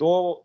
2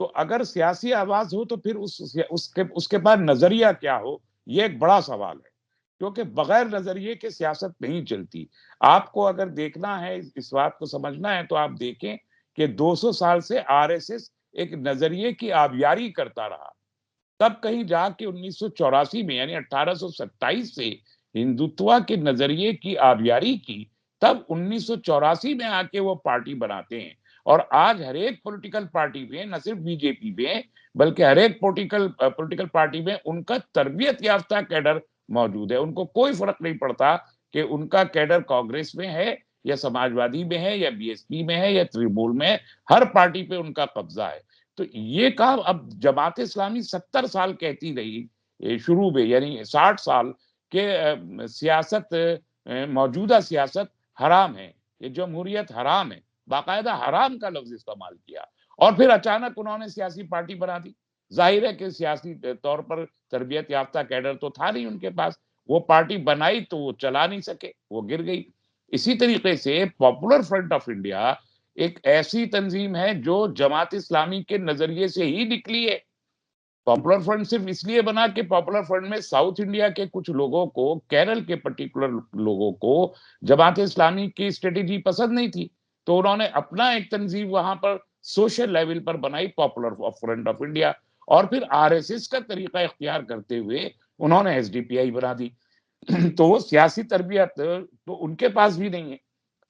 تو اگر سیاسی آواز ہو تو پھر اس کے بعد نظریہ کیا ہو، یہ ایک بڑا سوال ہے، کیونکہ بغیر نظریے کے سیاست نہیں چلتی۔ آپ کو اگر دیکھنا ہے، اس بات کو سمجھنا ہے، تو آپ دیکھیں کہ 200 سال سے آر ایس ایس ایک نظریے کی آبیاری کرتا رہا، تب کہیں جا کے 1984 میں یعنی 1827 سے ہندوتوا کے نظریے کی آبیاری کی، تب 1984 میں آ کے وہ پارٹی بناتے ہیں۔ اور آج ہر ایک پولیٹیکل پارٹی میں، نہ صرف بی جے پی میں بلکہ ہر ایک پولیٹیکل پارٹی میں ان کا تربیت یافتہ کیڈر موجود ہے۔ ان کو کوئی فرق نہیں پڑتا کہ ان کا کیڈر کانگریس میں ہے یا سماجوادی میں ہے یا بی ایس پی میں ہے یا ترنمول میں ہے، ہر پارٹی پہ ان کا قبضہ ہے۔ تو یہ کام اب جماعت اسلامی 70 سال کہتی رہی شروع میں، یعنی 60 سال کہ سیاست، موجودہ سیاست حرام ہے، یہ جمہوریت حرام ہے، باقاعدہ حرام کا لفظ استعمال کیا، اور پھر اچانک انہوں نے سیاسی پارٹی بنا دی۔ ظاہر ہے کہ سیاسی طور پر تربیت یافتہ کیڈر تو تھا نہیں ان کے پاس، وہ پارٹی بنائی تو وہ چلا نہیں سکے، وہ گر گئی۔ اسی طریقے سے پاپولر فرنٹ آف انڈیا ایک ایسی تنظیم ہے جو جماعت اسلامی کے نظریے سے ہی نکلی ہے۔ پاپولر فرنٹ صرف اس لیے بنا کہ پاپولر فرنٹ میں ساؤتھ انڈیا کے کچھ لوگوں کو، کیرل کے پرٹیکولر لوگوں کو جماعت اسلامی کی اسٹریٹجی پسند نہیں تھی، تو انہوں نے اپنا ایک تنظیم وہاں پر سوشل لیول پر بنائی، پاپولر فرنٹ آف انڈیا، اور پھر آر ایس ایس کا طریقہ اختیار کرتے ہوئے انہوں نے ایس ڈی پی آئی بنا دی۔ تو وہ سیاسی تربیت تو ان کے پاس بھی نہیں ہے۔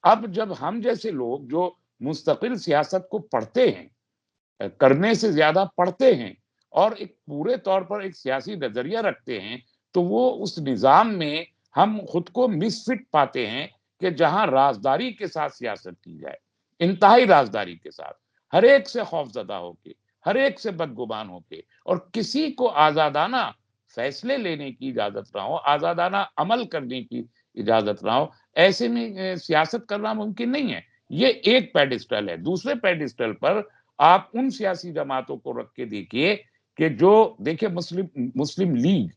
اب جب ہم جیسے لوگ جو مستقل سیاست کو پڑھتے ہیں، کرنے سے زیادہ پڑھتے ہیں، اور ایک پورے طور پر ایک سیاسی نظریہ رکھتے ہیں، تو وہ اس نظام میں ہم خود کو مس فٹ پاتے ہیں کہ جہاں رازداری کے ساتھ سیاست کی جائے، انتہائی رازداری کے ساتھ، ہر ایک سے خوف زدہ ہو کے، ہر ایک سے بدگمان ہو کے، اور کسی کو آزادانہ فیصلے لینے کی اجازت نہ ہو، آزادانہ عمل کرنے کی اجازت نہ ہو، ایسے میں سیاست کرنا ممکن نہیں ہے۔ یہ ایک پیڈسٹل ہے۔ دوسرے پیڈسٹل پر آپ ان سیاسی جماعتوں کو رکھ کے دیکھیے کہ جو، دیکھیں، مسلم لیگ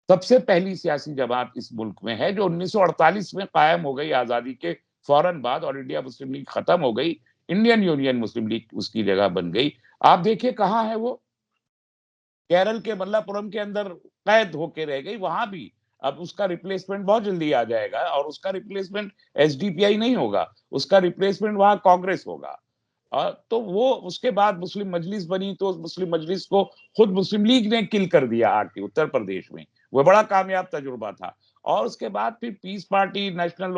سب سے پہلی سیاسی جماعت اس ملک میں ہے، جو 1948 میں قائم ہو گئی آزادی کے فوراً بعد، اور انڈیا مسلم لیگ ختم ہو گئی، انڈین یونین مسلم لیگ اس کی جگہ بن گئی۔ آپ دیکھیے کہاں ہے وہ، کیرل کے ملا پورم کے اندر قید ہو کے رہ گئی، وہاں بھی اب اس کا ریپلیسمنٹ بہت جلدی آ جائے گا، اور اس کا ریپلیسمنٹ ایس ڈی پی آئی نہیں ہوگا، اس کا ریپلیسمنٹ وہاں کانگریس ہوگا۔ تو وہ اس کے بعد مسلم مجلس بنی، تو اس مسلم مجلس کو خود مسلم لیگ نے کل کر دیا آ کے اتر پردیش میں، وہ بڑا کامیاب تجربہ تھا۔ اور اس کے بعد پھر پیس پارٹی، نیشنل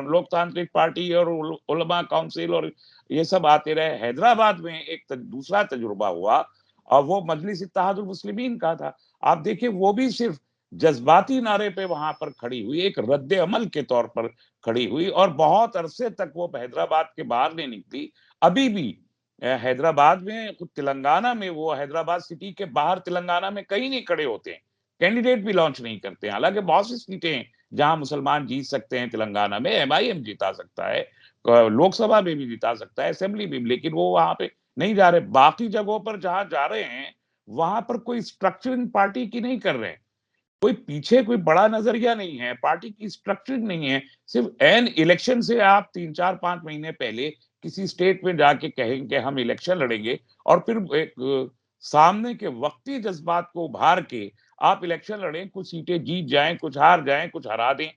لوک تانترک پارٹی، اور علماء کونسل، اور یہ سب آتے رہے۔ حیدرآباد میں ایک دوسرا تجربہ ہوا، اور وہ مجلس اتحاد المسلمین کا تھا۔ آپ دیکھیں وہ بھی صرف جذباتی نعرے پہ وہاں پر کھڑی ہوئی، ایک رد عمل کے طور پر کھڑی ہوئی، اور بہت عرصے تک وہ حیدرآباد کے باہر نہیں نکلی۔ ابھی بھی حیدرآباد میں، خود تلنگانہ میں، وہ حیدرآباد سٹی کے باہر تلنگانہ میں کہیں نہیں کھڑے ہوتے ہیں، کینڈیڈیٹ بھی لانچ نہیں کرتے ہیں۔ حالانکہ بہت سی سیٹیں ہیں جہاں مسلمان جیت سکتے ہیں، تلنگانہ میں ایم آئی ایم جیتا سکتا ہے، لوک سبھا میں بھی جیتا سکتا ہے، اسمبلی میں بھی، لیکن وہ وہاں پہ نہیں جا رہے۔ باقی جگہوں پر جہاں جا رہے ہیں، وہاں پر کوئی اسٹرکچرنگ پارٹی کی نہیں کر رہے ہیں، کوئی پیچھے کوئی بڑا نظریہ نہیں ہے، پارٹی کی اسٹرکچرنگ نہیں ہے۔ صرف این الیکشن سے آپ 3 4 5 مہینے پہلے کسی اسٹیٹ میں جا کے کہیں کہ ہم الیکشن لڑیں گے، اور پھر ایک سامنے کے وقتی جذبات کو ابھار کے آپ الیکشن لڑیں، کچھ سیٹیں جیت جائیں، کچھ ہار جائیں، کچھ ہرا دیں،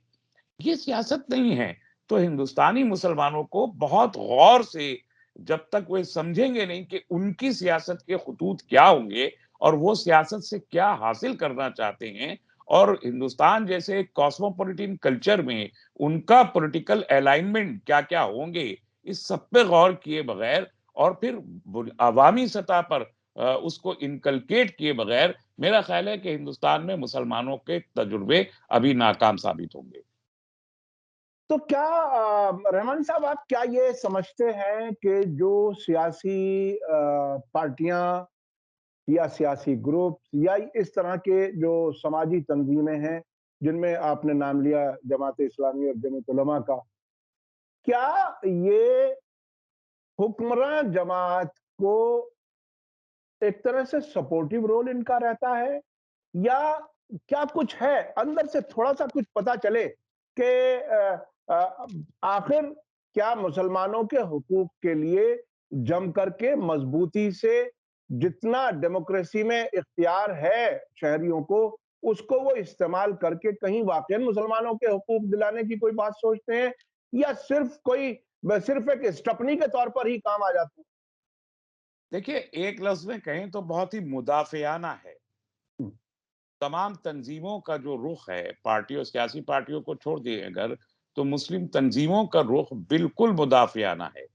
یہ سیاست نہیں ہے۔ تو ہندوستانی مسلمانوں کو بہت غور سے، جب تک وہ سمجھیں گے نہیں کہ ان کی سیاست کے خطوط کیا ہوں گے، اور وہ سیاست سے کیا حاصل کرنا چاہتے ہیں، اور ہندوستان جیسے کاسموپولیٹن کلچر میں ان کا پولیٹیکل الائنمنٹ کیا کیا ہوں گے، اس سب پہ غور کیے بغیر، اور پھر عوامی سطح پر اس کو انکلکیٹ کیے بغیر، میرا خیال ہے کہ ہندوستان میں مسلمانوں کے تجربے ابھی ناکام ثابت ہوں گے۔ تو کیا رحمان صاحب، آپ کیا یہ سمجھتے ہیں کہ جو سیاسی پارٹیاں یا سیاسی گروپ یا اس طرح کے جو سماجی تنظیمیں ہیں، جن میں آپ نے نام لیا جماعت اسلامی اور جمعیت علماء کا، کیا یہ حکمراں جماعت کو ایک طرح سے سپورٹیو رول ان کا رہتا ہے، یا کیا کچھ ہے اندر سے تھوڑا سا کچھ پتا چلے کہ آخر کیا مسلمانوں کے حقوق کے لیے جم کر کے مضبوطی سے جتنا ڈیموکریسی میں اختیار ہے شہریوں کو، اس کو وہ استعمال کر کے کہیں واقعی مسلمانوں کے حقوق دلانے کی کوئی بات سوچتے ہیں، یا صرف ایک اسٹپنی کے طور پر ہی کام آ جاتے ہیں؟ دیکھیے ایک لفظ میں کہیں تو بہت ہی مدافعانہ ہے. ہم، تمام تنظیموں کا جو رخ ہے، پارٹیوں سیاسی پارٹیوں کو چھوڑ دیے اگر، تو مسلم تنظیموں کا رخ بالکل مدافعانہ ہے.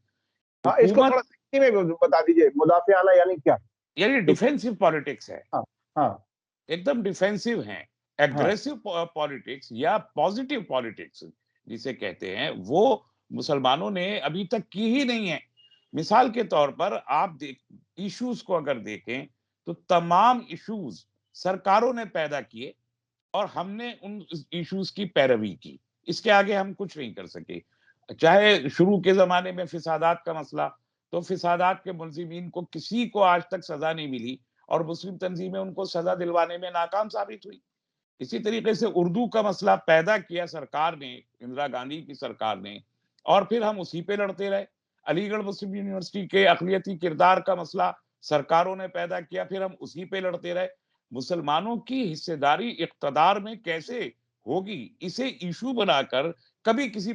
ہاں، اس کو تھوڑا حکومت سا میں بتا دیجئے، مدافعانہ یعنی کیا؟ یعنی ڈیفینسو پالیٹکس ہے، ہاں ہاں ایک دم ڈیفینسو ہیں. ہاں ایگریسو پالیٹکس یا پازیٹیو پالیٹکس جسے کہتے ہیں، وہ مسلمانوں نے ابھی تک کی ہی نہیں ہے. مثال کے طور پر آپ ایشوز کو اگر دیکھیں تو تمام ایشوز سرکاروں نے پیدا کیے اور ہم نے ان ایشوز کی پیروی کی. اس کے آگے ہم کچھ نہیں کر سکے. چاہے شروع کے زمانے میں فسادات کا مسئلہ، تو فسادات کے ملزمین کو کسی کو آج تک سزا نہیں ملی اور مسلم تنظیمیں ان کو سزا دلوانے میں ناکام ثابت ہوئی. اسی طریقے سے اردو کا مسئلہ پیدا کیا سرکار نے، اندرا گاندھی کی سرکار نے، اور پھر ہم اسی پہ لڑتے رہے. علی گڑھ مسلم یونیورسٹی کے اقلیتی کردار کا مسئلہ سرکاروں نے پیدا کیا، پھر ہم اسی پہ لڑتے رہے. مسلمانوں کی حصہ داری اقتدار میں کیسے ہوگی، اسے ایشو بنا کر کبھی کسی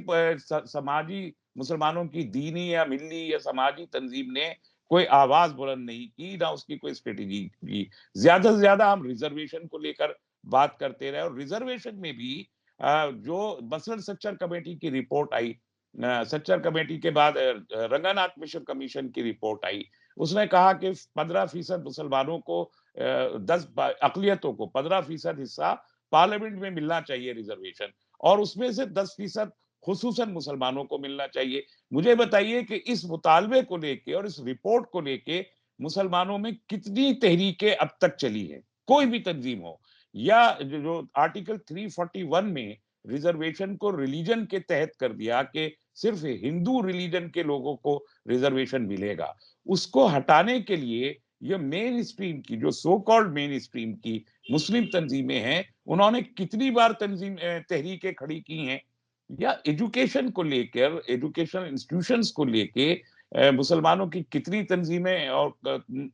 سماجی مسلمانوں کی دینی یا ملی یا سماجی تنظیم نے کوئی آواز بلند نہیں کی، نہ اس کی کوئی اسٹریٹجی کی. زیادہ سے زیادہ ہم ریزرویشن کو لے کر بات کرتے رہے، اور ریزرویشن میں بھی جو مثلاً سچر کمیٹی کی رپورٹ آئی، سچر کمیٹی کے بعد رنگاناتھ مشر کمیشن کی رپورٹ آئی، اس نے کہا کہ 15% مسلمانوں کو 10 اقلیتوں کو 15% حصہ پارلیمنٹ میں ملنا چاہیے ریزرویشن، اور اس میں سے 10% خصوصاً مسلمانوں کو ملنا چاہیے. مجھے بتائیے کہ اس مطالبے کو لے کے اور اس رپورٹ کو لے کے مسلمانوں میں کتنی تحریکیں اب تک چلی ہیں، کوئی بھی تنظیم ہو. یا جو آرٹیکل 341 میں ریزرویشن کو ریلیجن کے تحت کر دیا کہ صرف ہندو ریلیجن کے لوگوں کو ریزرویشن ملے گا، اس کو ہٹانے کے لیے یہ مین اسٹریم کی جو سو کالڈ مین اسٹریم کی مسلم تنظیمیں ہیں، انہوں نے کتنی بار تحریکیں کھڑی کی ہیں. یا ایجوکیشن کو لے کر، ایجوکیشن انسٹیٹیوشنز کو لے کے مسلمانوں کی کتنی تنظیمیں اور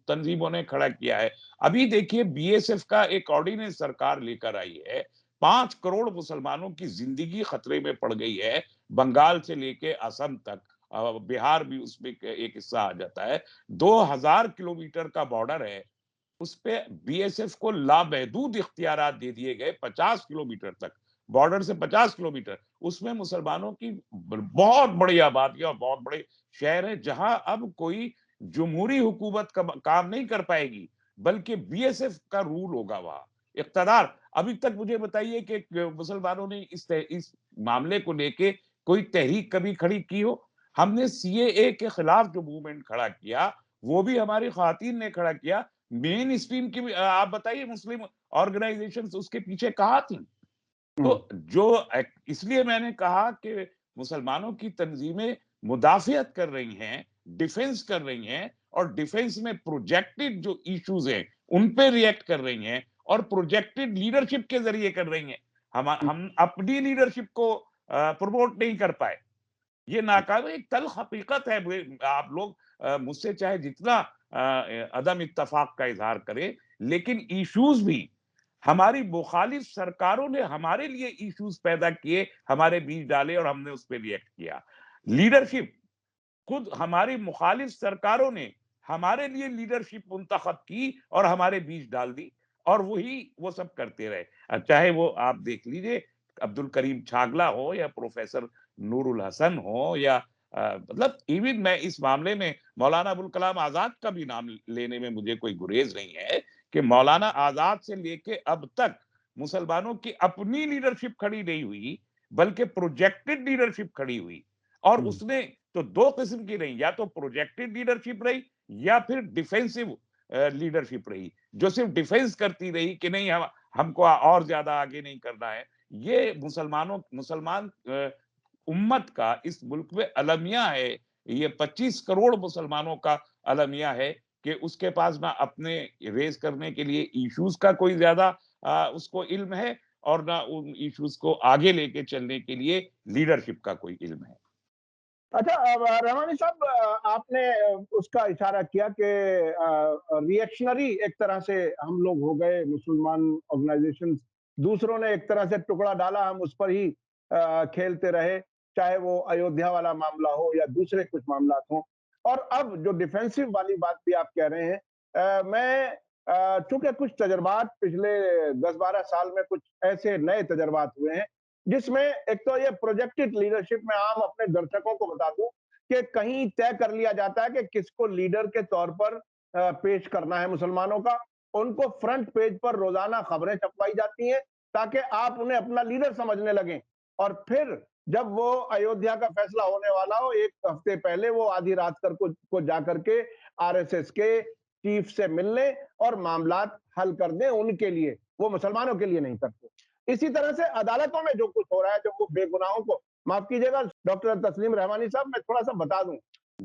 تنظیموں نے کھڑا کیا ہے. ابھی دیکھیے بی ایس ایف کا ایک آرڈیننس سرکار لے کر آئی ہے، 5 کروڑ مسلمانوں کی زندگی خطرے میں پڑ گئی ہے، بنگال سے لے کے آسام تک، بہار بھی اس میں ایک حصہ آ جاتا ہے. 2000 کلومیٹر کا بارڈر ہے، اس پہ بی ایس ایف کو لامحدود اختیارات دے دیے گئے 50 کلومیٹر تک، بارڈر سے 50 کلومیٹر. اس میں مسلمانوں کی بہت بڑی آبادی اور بہت بڑے شہر ہیں، جہاں اب کوئی جمہوری حکومت کا کام نہیں کر پائے گی، بلکہ بی ایس ایف کا رول ہوگا وہاں. اقتدار ابھی تک مجھے بتائیے کہ مسلمانوں نے اس معاملے کو لے کے کوئی تحریک کبھی کھڑی کی ہو. ہم نے سی اے اے کے خلاف جو موومنٹ کھڑا کیا، وہ بھی ہماری خواتین نے کھڑا کیا. مین اسٹریم کی آپ بتائیے مسلم آرگنائزیشن اس کے پیچھے کہاں تھی. تو ہم، جو اس لیے میں نے کہا کہ مسلمانوں کی تنظیمیں مدافعت کر رہی ہیں، ڈیفنس کر رہی ہیں، اور ڈیفنس میں پروجیکٹڈ جو ایشوز ہیں ان پہ ریئیکٹ کر رہی ہیں، اور پروجیکٹڈ لیڈرشپ کے ذریعے کر رہی ہیں. ہم اپنی لیڈرشپ کو پروموٹ نہیں کر پائے. یہ ناکام ایک تلخ حقیقت ہے. آپ لوگ مجھ سے چاہے جتنا عدم اتفاق کا اظہار کرے، لیکن ایشوز بھی ہماری مخالف سرکاروں نے ہمارے لیے ایشوز پیدا کیے، ہمارے بیچ ڈالے، اور ہم نے اس پہ ریئیکٹ کیا. لیڈرشپ خود ہماری مخالف سرکاروں نے ہمارے لیے لیڈرشپ منتخب کی اور ہمارے بیچ ڈال دی، اور وہی وہ سب کرتے رہے. چاہے وہ آپ دیکھ لیجئے عبد الکریم چھاگلا ہو، یا پروفیسر نور الحسن ہو، یا مطلب ایون میں اس معاملے میں مولانا ابوالکلام آزاد کا بھی نام لینے میں مجھے کوئی گریز نہیں ہے، کہ مولانا آزاد سے لے کے اب تک مسلمانوں کی اپنی لیڈرشپ کھڑی نہیں ہوئی، بلکہ پروجیکٹڈ لیڈرشپ کھڑی ہوئی. اور ہم، اس نے تو دو قسم کی رہی، یا تو پروجیکٹڈ لیڈرشپ رہی، یا پھر ڈیفینسو لیڈرشپ رہی، جو صرف ڈیفینس کرتی رہی کہ نہیں ہم کو اور زیادہ آگے نہیں کرنا ہے. یہ مسلمان امت کا اس ملک میں المیہ ہے. یہ 25 کروڑ مسلمانوں کا المیہ ہے کہ اس کے پاس نہ اپنے ریز کرنے کے لیے ایشوز کا کوئی زیادہ اس کو علم ہے، اور نہ ان ایشوز کو آگے لے کے چلنے کے لیے لیڈرشپ کا کوئی علم ہے. اچھا رحمانی صاحب آپ نے اس کا اشارہ کیا کہ ریئیکشنری ایک طرح سے ہم لوگ ہو گئے مسلمان آرگنائزیشن، دوسروں نے ایک طرح سے ٹکڑا ڈالا، ہم اس پر ہی کھیلتے رہے، چاہے وہ ایودھیا والا معاملہ ہو یا دوسرے کچھ معاملات ہوں۔ اور اب جو ڈیفینسو والی بات بھی آپ کہہ رہے ہیں، میں چونکہ کچھ تجربات پچھلے 10-12 سال میں کچھ ایسے نئے تجربات ہوئے ہیں جس میں ایک تو یہ پروجیکٹڈ لیڈرشپ میں عام اپنے درشکوں کو بتا دوں کہ کہیں طے کر لیا جاتا ہے کہ کس کو لیڈر کے طور پر پیش کرنا ہے مسلمانوں کا، ان کو فرنٹ پیج پر روزانہ خبریں چھپوائی جاتی ہیں تاکہ آپ انہیں اپنا لیڈر سمجھنے لگیں، اور پھر جب وہ ایودھیا کا فیصلہ ہونے والا ہو ایک ہفتے پہلے وہ آدھی رات کو جا کر کے آر ایس ایس کے چیف سے مل لیں اور معاملات حل کر دیں ان کے لیے، وہ مسلمانوں کے لیے نہیں کرتے۔ اسی طرح سے عدالتوں میں جو کچھ ہو رہا ہے، جب وہ بے گناہوں کو، معاف کیجئے گا ڈاکٹر تسلیم رحمانی صاحب، میں تھوڑا سا بتا دوں،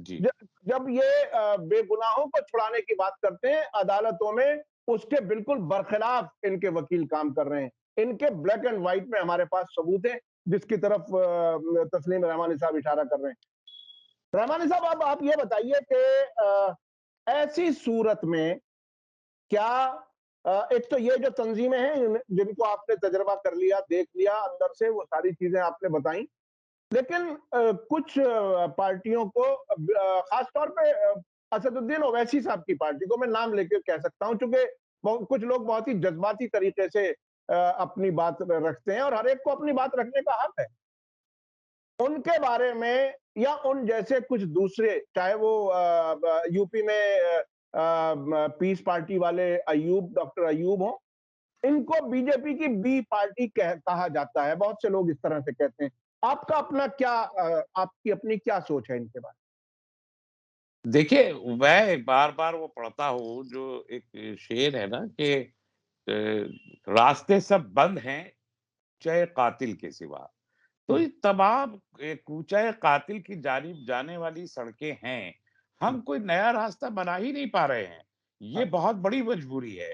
جی جب یہ بے گناہوں کو چھڑانے کی بات کرتے ہیں عدالتوں میں، اس کے بالکل برخلاف ان کے وکیل کام کر رہے ہیں، ان کے بلیک اینڈ وائٹ میں ہمارے پاس ثبوت ہیں جس کی طرف تسلیم رحمانی صاحب اشارہ کر رہے ہیں۔ رحمانی صاحب اب آپ یہ بتائیے کہ ایسی صورت میں کیا ایک تو یہ جو تنظیمیں ہیں جن کو آپ نے تجربہ کر لیا، دیکھ لیا اندر سے، وہ ساری چیزیں آپ نے بتائیں، لیکن کچھ پارٹیوں کو خاص طور پہ اسد الدین اویسی صاحب کی پارٹی کو میں نام لے کے کہہ سکتا ہوں، چونکہ کچھ لوگ بہت ہی جذباتی طریقے سے اپنی بات رکھتے ہیں اور ہر ایک کو اپنی بات رکھنے کا حق ہے، ان کے بارے میں یا ان جیسے کچھ دوسرے، چاہے وہ یو پی میں پیس پارٹی والے ایوب، ڈاکٹر ایوب ہوں، ان کو بی جے پی کی بی پارٹی کہا جاتا ہے، بہت سے لوگ اس طرح سے کہتے ہیں، آپ کا اپنا کیا، آپ کی اپنی کیا سوچ ہے ان کے بارے دیکھیے، میں بار بار وہ پڑھتا ہوں جو ایک شعر ہے نا کہ راستے سب بند ہیں کوچہ قاتل کے سوا، تو میں؟ یہ تمام کوچہ قاتل کی جانب جانے والی سڑکیں ہیں، ہم کوئی نیا راستہ بنا ہی نہیں پا رہے ہیں، یہ بہت بڑی مجبوری ہے۔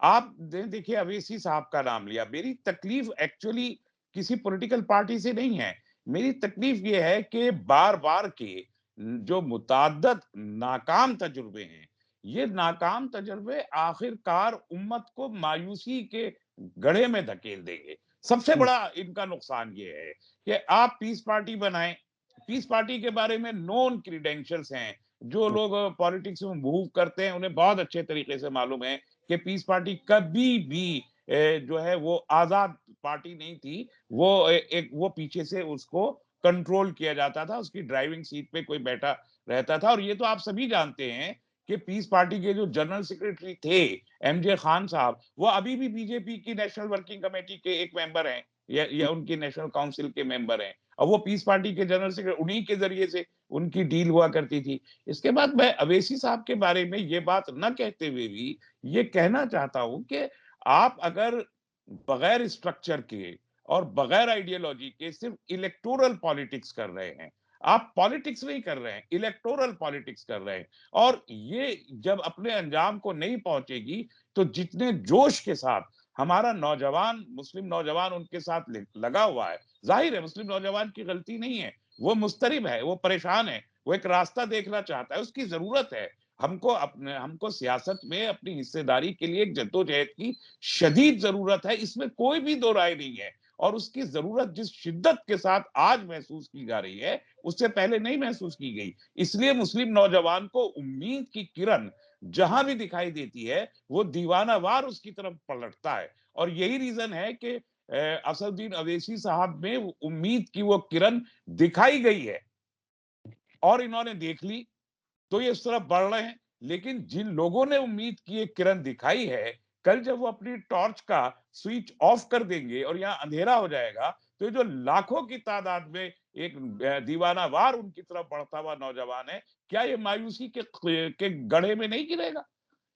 آپ دیکھیے اویسی صاحب کا نام لیا، میری تکلیف ایکچولی کسی پولیٹیکل پارٹی سے نہیں ہے، میری تکلیف یہ ہے کہ بار بار کے جو متعدد ناکام تجربے ہیں، یہ ناکام تجربے آخر کار امت کو مایوسی کے گڑھے میں دھکیل دیں گے۔ سب سے بڑا ان کا نقصان یہ ہے کہ آپ پیس پارٹی بنائیں، پیس پارٹی کے بارے میں نون کریڈینشلز ہیں، جو لوگ پالیٹکس میں موو کرتے ہیں انہیں بہت اچھے طریقے سے معلوم ہے کہ پیس پارٹی کبھی بھی جو ہے وہ آزاد پارٹی نہیں تھی، وہ پیچھے سے اس کو کنٹرول کیا جاتا تھا، اس کی ڈرائیونگ سیٹ پہ کوئی بیٹھا رہتا تھا، اور یہ تو آپ سبھی جانتے ہیں کہ پیس پارٹی کے جو جنرل سیکریٹری تھے ایم جے خان صاحب، وہ ابھی بھی بی جے پی کی نیشنل ورکنگ کمیٹی کے ایک ممبر ہیں یا ان کی نیشنل کاؤنسل کے ممبر ہیں، اور وہ پیس پارٹی کے جنرل سیکریٹری انہی کے ذریعے سے ان کی ڈیل ہوا کرتی تھی۔ اس کے بعد میں اویسی صاحب کے بارے میں یہ بات نہ کہتے ہوئے بھی یہ کہنا چاہتا ہوں کہ آپ اگر بغیر اسٹرکچر کے اور بغیر آئیڈیالوجی کے صرف الیکٹورل پالیٹکس کر رہے ہیں، آپ پالیٹکس نہیں کر رہے ہیں، الیکٹورل پالیٹکس کر رہے ہیں، اور یہ جب اپنے انجام کو نہیں پہنچے گی تو جتنے جوش کے ساتھ ہمارا نوجوان، مسلم نوجوان ان کے ساتھ لگا ہوا ہے، ظاہر ہے مسلم نوجوان کی غلطی نہیں ہے، وہ مضطرب ہے، وہ پریشان ہے، وہ ایک راستہ دیکھنا چاہتا ہے، اس کی ضرورت ہے، ہم کو سیاست میں اپنی حصے داری کے لیے ایک جدوجہد کی شدید ضرورت ہے، اس میں کوئی بھی دو رائے نہیں ہے، اور اس کی ضرورت جس شدت کے ساتھ آج محسوس کی جا رہی ہے اس سے پہلے نہیں محسوس کی گئی، اس لیے مسلم نوجوان کو امید کی کرن جہاں بھی دکھائی دیتی ہے وہ دیوانہ وار اس کی طرف پلٹتا ہے، اور یہی ریزن ہے کہ اسد الدین اویسی صاحب میں امید کی وہ کرن دکھائی گئی ہے اور انہوں نے دیکھ لی تو یہ اس طرف بڑھ رہے ہیں، لیکن جن لوگوں نے امید کی ایک کرن دکھائی ہے، کل جب وہ اپنی ٹارچ کا سوئچ آف کر دیں گے اور یہاں اندھیرا ہو جائے گا تو جو لاکھوں کی تعداد میں ایک دیوانہ وار ان کی طرف بڑھتا ہوا نوجوان ہے، کیا یہ مایوسی کے گڑھے میں نہیں گرے گا؟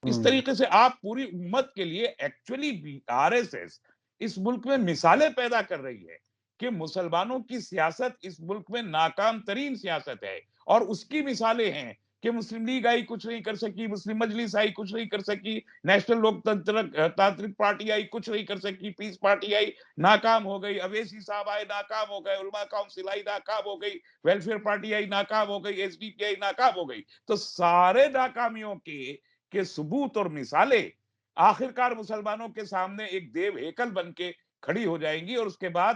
اس طریقے سے آپ پوری امت کے لیے ایکچولی آر ایس ایس اس ملک میں مثالیں پیدا کر رہی ہے کہ مسلمانوں کی سیاست اس ملک میں ناکام ترین سیاست ہے، اور اس کی مثالیں ہیں کہ مسلم لیگ آئی کچھ نہیں کر سکی, مسلم مجلس آئی کچھ نہیں کر سکی, نیشنل لوک تانترک پارٹی آئی کچھ نہیں کر سکی, پیس پارٹی آئی ناکام ہو گئی, اویسی صاحب آئے ناکام ہو گئے, علماء کاؤنسل آئی ناکام ہو گئی, ویلفیئر پارٹی آئی ناکام ہو گئی, ایس ڈی پی آئی ناکام ہو گئی. تو سارے ناکامیوں کے ثبوت اور مثالیں آخرکار مسلمانوں کے سامنے ایک دیو ہیکل بن کے کھڑی ہو جائیں گی, اور اس کے بعد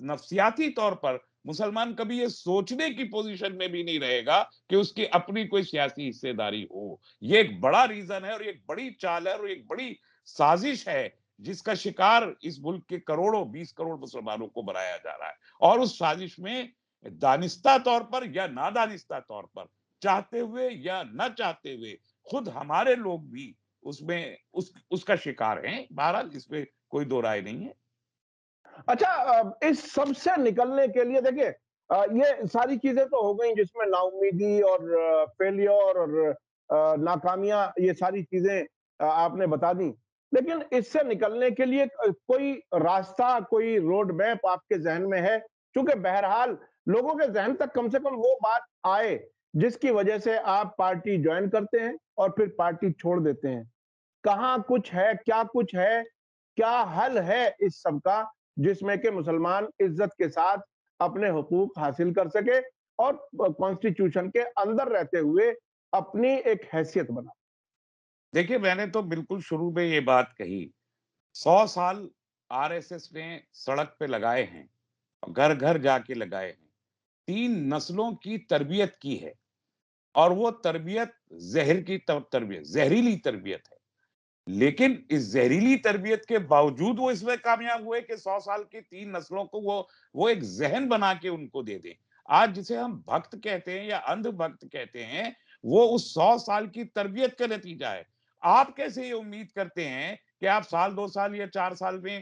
نفسیاتی طور پر مسلمان کبھی یہ سوچنے کی پوزیشن میں بھی نہیں رہے گا کہ اس کی اپنی کوئی سیاسی حصے داری ہو. یہ ایک بڑا ریزن ہے اور ایک بڑی چال ہے اور ایک بڑی سازش ہے جس کا شکار اس ملک کے کروڑوں 20 کروڑ مسلمانوں کو بنایا جا رہا ہے. اور اس سازش میں دانستہ طور پر یا نادانستہ طور پر, چاہتے ہوئے یا نہ چاہتے ہوئے, خود ہمارے لوگ بھی اس میں اس کا شکار ہیں. بہرحال اس میں کوئی دو رائے نہیں ہے. اچھا، اس سب سے نکلنے کے لیے دیکھیں یہ ساری چیزیں تو ہو گئیں جس میں نا امیدی اور فیلیور اور ناکامیاں، یہ ساری چیزیں آپ نے بتا دیں، لیکن اس سے نکلنے کے لیے کوئی راستہ، کوئی روڈ میپ آپ کے ذہن میں ہے؟ چونکہ بہرحال لوگوں کے ذہن تک کم سے کم وہ بات آئے جس کی وجہ سے آپ پارٹی جوائن کرتے ہیں اور پھر پارٹی چھوڑ دیتے ہیں. کہاں کچھ ہے، کیا حل ہے اس سب کا جس میں کہ مسلمان عزت کے ساتھ اپنے حقوق حاصل کر سکے اور کانسٹیٹیوشن کے اندر رہتے ہوئے اپنی ایک حیثیت بنا؟ دیکھیے میں نے تو بالکل شروع میں یہ بات کہی, 100 سال آر ایس ایس نے سڑک پہ لگائے ہیں, گھر گھر جا کے لگائے ہیں, 3 نسلوں کی تربیت کی ہے, اور وہ تربیت زہر کی تربیت, زہریلی تربیت ہے. لیکن اس زہریلی تربیت کے باوجود وہ اس میں کامیاب ہوئے کہ 100 سال کی 3 نسلوں کو وہ ایک ذہن بنا کے ان کو دے دیں. آج جسے ہم بھکت کہتے ہیں یا اندھ بھکت کہتے ہیں, وہ اس 100 سال کی تربیت کا نتیجہ ہے. آپ کیسے یہ امید کرتے ہیں کہ آپ سال 2 سال یا 4 سال میں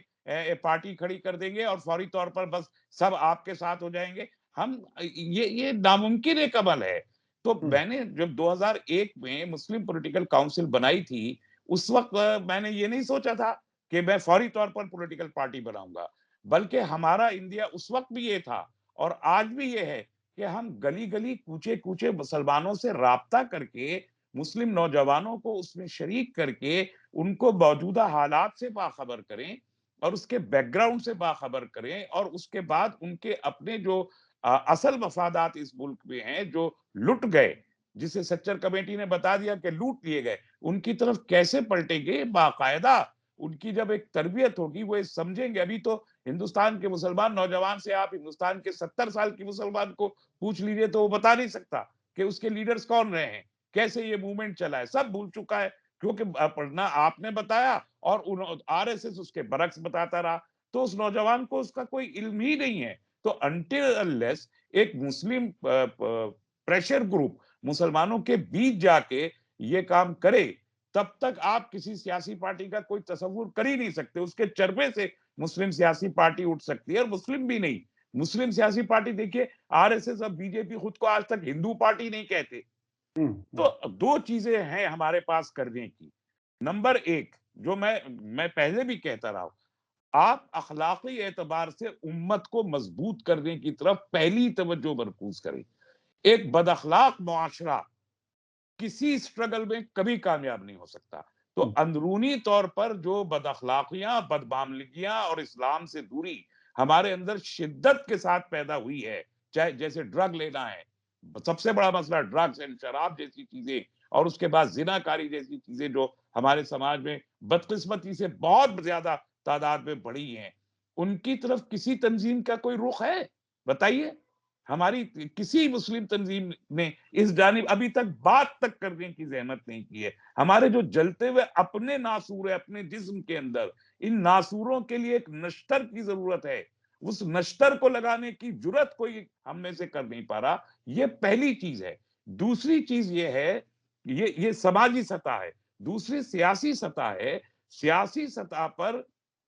پارٹی کھڑی کر دیں گے اور فوری طور پر بس سب آپ کے ساتھ ہو جائیں گے؟ یہ ناممکن ایک عمل ہے. تو میں نے جب 2001 میں مسلم پولیٹیکل کاؤنسل بنائی تھی, اس وقت میں نے یہ نہیں سوچا تھا کہ میں فوری طور پر پولیٹیکل پارٹی بناؤں گا, بلکہ ہمارا انڈیا اس وقت بھی یہ تھا اور آج بھی یہ ہے کہ ہم گلی گلی کوچے کوچے مسلمانوں سے رابطہ کر کے, مسلم نوجوانوں کو اس میں شریک کر کے, ان کو موجودہ حالات سے باخبر کریں اور اس کے بیک گراؤنڈ سے باخبر کریں, اور اس کے بعد ان کے اپنے جو اصل مفادات اس ملک میں ہیں جو لٹ گئے, جسے سچر کمیٹی نے بتا دیا کہ لوٹ لیے گئے, ان کی طرف کیسے پلٹیں گے. باقاعدہ ان کی جب ایک تربیت ہوگی وہ سمجھیں گے. ابھی تو ہندوستان کے مسلمان نوجوان سے آپ ہندوستان کے 70 سال کی مسلمان کو پوچھ لیجئے تو وہ بتا نہیں سکتا کہ اس کے لیڈرز کون رہے ہیں, کیسے یہ موومنٹ چلا ہے, سب بھول چکا ہے, کیونکہ پڑھنا آپ نے بتایا اور آر ایس ایس اس کے برعکس بتاتا رہا, تو اس نوجوان کو اس کا کوئی علم ہی نہیں ہے. تو انٹل انلیس ایک مسلم پریشر گروپ مسلمانوں کے بیچ جا کے یہ کام کرے, تب تک آپ کسی سیاسی پارٹی کا کوئی تصور کر ہی نہیں سکتے. اس کے چربے سے مسلم سیاسی پارٹی اٹھ سکتی ہے, اور مسلم بھی نہیں, مسلم سیاسی پارٹی دیکھیے آر ایس ایس اور بی جے پی خود کو آج تک ہندو پارٹی نہیں کہتے. تو 2 چیزیں ہیں ہمارے پاس کرنے کی. نمبر 1, جو میں پہلے بھی کہتا رہا ہوں, آپ اخلاقی اعتبار سے امت کو مضبوط کرنے کی طرف پہلی توجہ مرکوز کریں. ایک بد اخلاق معاشرہ کسی سٹرگل میں کبھی کامیاب نہیں ہو سکتا. تو اندرونی طور پر جو بد اخلاقیاں, بد معاملگیاں اور اسلام سے دوری ہمارے اندر شدت کے ساتھ پیدا ہوئی ہے, چاہے جیسے ڈرگ لینا ہے, سب سے بڑا مسئلہ ڈرگز اینڈ شراب جیسی چیزیں, اور اس کے بعد زنا کاری جیسی چیزیں جو ہمارے سماج میں بدقسمتی سے بہت زیادہ تعداد میں بڑھی ہیں, ان کی طرف کسی تنظیم کا کوئی رخ ہے؟ بتائیے. ہماری کسی مسلم تنظیم نے اس جانب ابھی تک بات تک کرنے کی زحمت نہیں کی ہے. ہمارے جو جلتے ہوئے اپنے ناسور ہے اپنے جسم کے اندر, ان ناسوروں کے لیے ایک نشتر کی ضرورت ہے. اس نشتر کو لگانے کی جرت کوئی ہم میں سے کر نہیں پا رہا. یہ پہلی چیز ہے. دوسری چیز یہ ہے, یہ سماجی سطح ہے. دوسری سیاسی سطح ہے. سیاسی سطح پر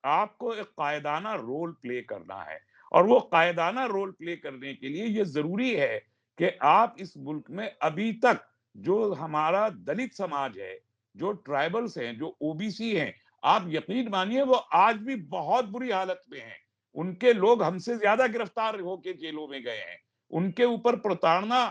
آپ کو ایک قائدانہ رول پلے کرنا ہے, اور وہ قائدانہ رول پلے کرنے کے لیے یہ ضروری ہے کہ آپ اس ملک میں ابھی تک جو ہمارا دلت سماج ہے, جو ٹرائبلز ہیں, جو او بی سی ہیں, آپ یقین مانیے وہ آج بھی بہت بری حالت میں ہیں. ان کے لوگ ہم سے زیادہ گرفتار ہو کے جیلوں میں گئے ہیں. ان کے اوپر پرتاڑنا